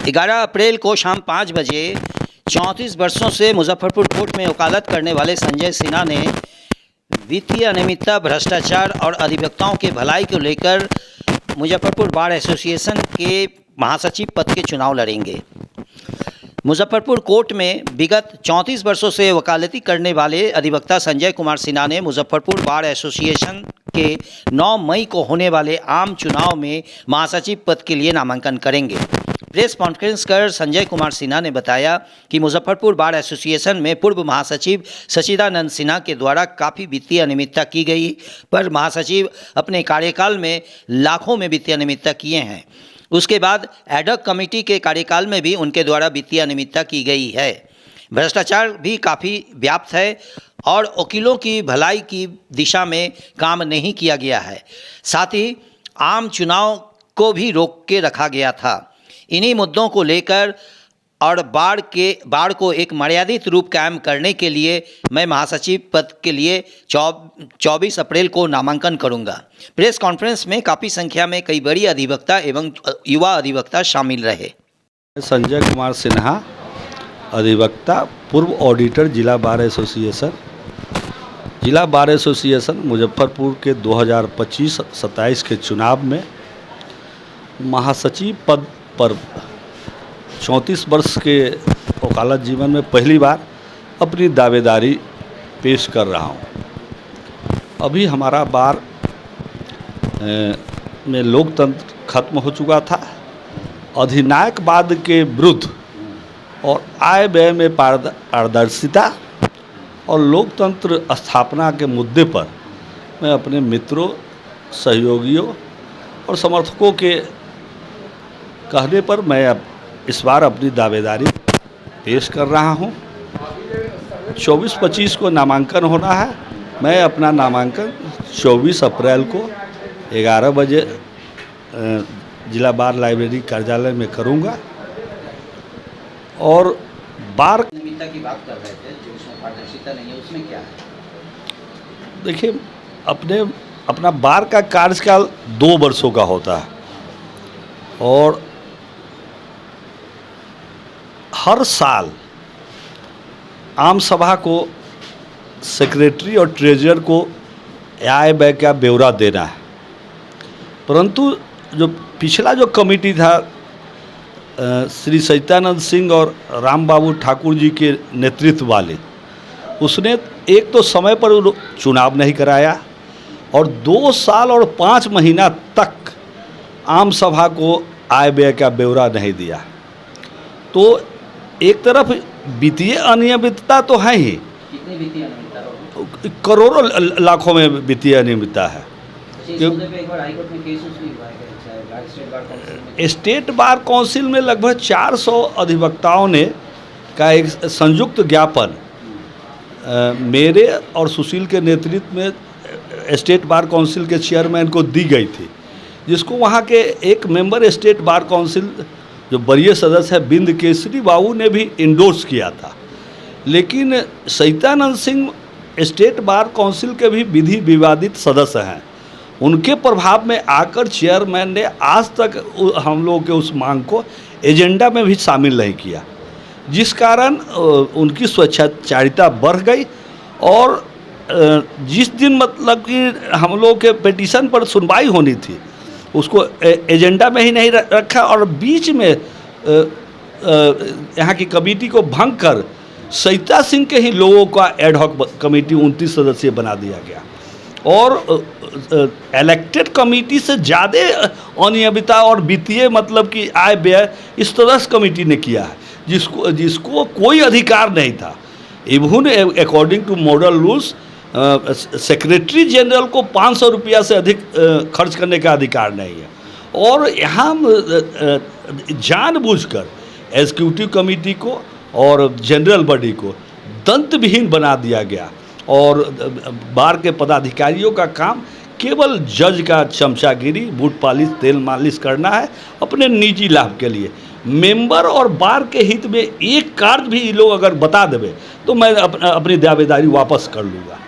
11 अप्रैल को शाम 5 बजे 34 वर्षों से मुजफ्फरपुर कोर्ट में वकालत करने वाले संजय सिन्हा ने वित्तीय अनियमितता, भ्रष्टाचार और अधिवक्ताओं के भलाई को लेकर मुजफ्फरपुर बार एसोसिएशन के महासचिव पद के चुनाव लड़ेंगे। मुजफ्फरपुर कोर्ट में विगत 34 वर्षों से वकालती करने वाले अधिवक्ता संजय कुमार सिन्हा ने मुजफ्फरपुर बार एसोसिएशन के 9 मई को होने वाले आम चुनाव में महासचिव पद के लिए नामांकन करेंगे। प्रेस कॉन्फ्रेंस कर संजय कुमार सिन्हा ने बताया कि मुजफ्फरपुर बार एसोसिएशन में पूर्व महासचिव सचिदानंद सिन्हा के द्वारा काफ़ी वित्तीय अनियमितता की गई, पर महासचिव अपने कार्यकाल में लाखों में वित्तीय अनियमितता किए हैं। उसके बाद एडहॉक कमेटी के कार्यकाल में भी उनके द्वारा वित्तीय अनियमितता की गई है। भ्रष्टाचार भी काफ़ी व्याप्त है और वकीलों की भलाई की दिशा में काम नहीं किया गया है। साथ ही आम चुनाव को भी रोक के रखा गया था। इन्हीं मुद्दों को लेकर और बाढ़ को एक मर्यादित रूप कायम करने के लिए मैं महासचिव पद के लिए 24 अप्रैल को नामांकन करूंगा। प्रेस कॉन्फ्रेंस में काफ़ी संख्या में कई बड़ी अधिवक्ता एवं युवा अधिवक्ता शामिल रहे। संजय कुमार सिन्हा, अधिवक्ता, पूर्व ऑडिटर, जिला बार एसोसिएशन। जिला बार एसोसिएशन मुजफ्फरपुर के 2025-27 के चुनाव में महासचिव पद पर 34 वर्ष के वकालत जीवन में पहली बार अपनी दावेदारी पेश कर रहा हूँ। अभी हमारा बार में लोकतंत्र खत्म हो चुका था। अधिनायकवाद के विरुद्ध और आय व्यय में पारदर्शिता और लोकतंत्र स्थापना के मुद्दे पर मैं अपने मित्रों, सहयोगियों और समर्थकों के कहने पर मैं अब इस बार अपनी दावेदारी पेश कर रहा हूं। 24-25 को नामांकन होना है। मैं अपना नामांकन 24 अप्रैल को 11 बजे जिला बार लाइब्रेरी कार्यालय में करूंगा। और बार अनियमितता की बात कर रहे थे, जो उसमें पारदर्शिता नहीं है, उसमें क्या है? देखिए, अपना बार का कार्यकाल 2 वर्षों का होता है और हर साल आम सभा को सेक्रेटरी और ट्रेजरर को आय व्यय का ब्यौरा देना है। परंतु जो पिछला जो कमेटी था श्री सचिदानंद सिंह और राम बाबू ठाकुर जी के नेतृत्व वाले, उसने एक तो समय पर चुनाव नहीं कराया और 2 साल और 5 महीना तक आम सभा को आय व्यय का ब्यौरा नहीं दिया। तो एक तरफ वित्तीय अनियमितता तो है ही, कितनी वित्तीय अनियमितता? करोड़ों लाखों में वित्तीय अनियमितता है। स्टेट बार काउंसिल में लगभग 400 अधिवक्ताओं ने का एक संयुक्त ज्ञापन मेरे और सुशील के नेतृत्व में स्टेट बार काउंसिल के चेयरमैन को दी गई थी, जिसको वहाँ के एक मेंबर स्टेट बार काउंसिल जो वरीय सदस्य है बिंद केसरी बाबू ने भी इंडोर्स किया था। लेकिन Sachidanand Singh state bar council के भी विधि विवादित सदस्य हैं। उनके प्रभाव में आकर चेयरमैन ने आज तक हम लोगों के उस मांग को एजेंडा में भी शामिल नहीं किया, जिस कारण उनकी स्वेच्छाचारिता बढ़ गई। और जिस दिन मतलब कि हम लोग के पिटीशन पर सुनवाई होनी थी, उसको एजेंडा में ही नहीं रखा और बीच में यहाँ की कमेटी को भंग कर सविता सिंह के ही लोगों का एडहॉक कमेटी 29 सदस्यीय बना दिया गया। और इलेक्टेड कमेटी से ज़्यादा अनियमितता और वित्तीय मतलब कि आय व्यय इस तरह से कमेटी ने किया है, जिसको कोई अधिकार नहीं था। Even according to model rules secretary general को 500 रुपया से अधिक खर्च करने का अधिकार नहीं है। और यहाँ जानबूझकर एग्जीक्यूटिव कमेटी को और जनरल बॉडी को दंतविहीन बना दिया गया और बार के पदाधिकारियों का काम केवल जज का चमचागिरी, बूट पालिश, तेल मालिश करना है अपने निजी लाभ के लिए। मेंबर और बार के हित में एक कार्य भी लोग अगर बता देवे तो मैं अपनी दावेदारी वापस कर लूँगा।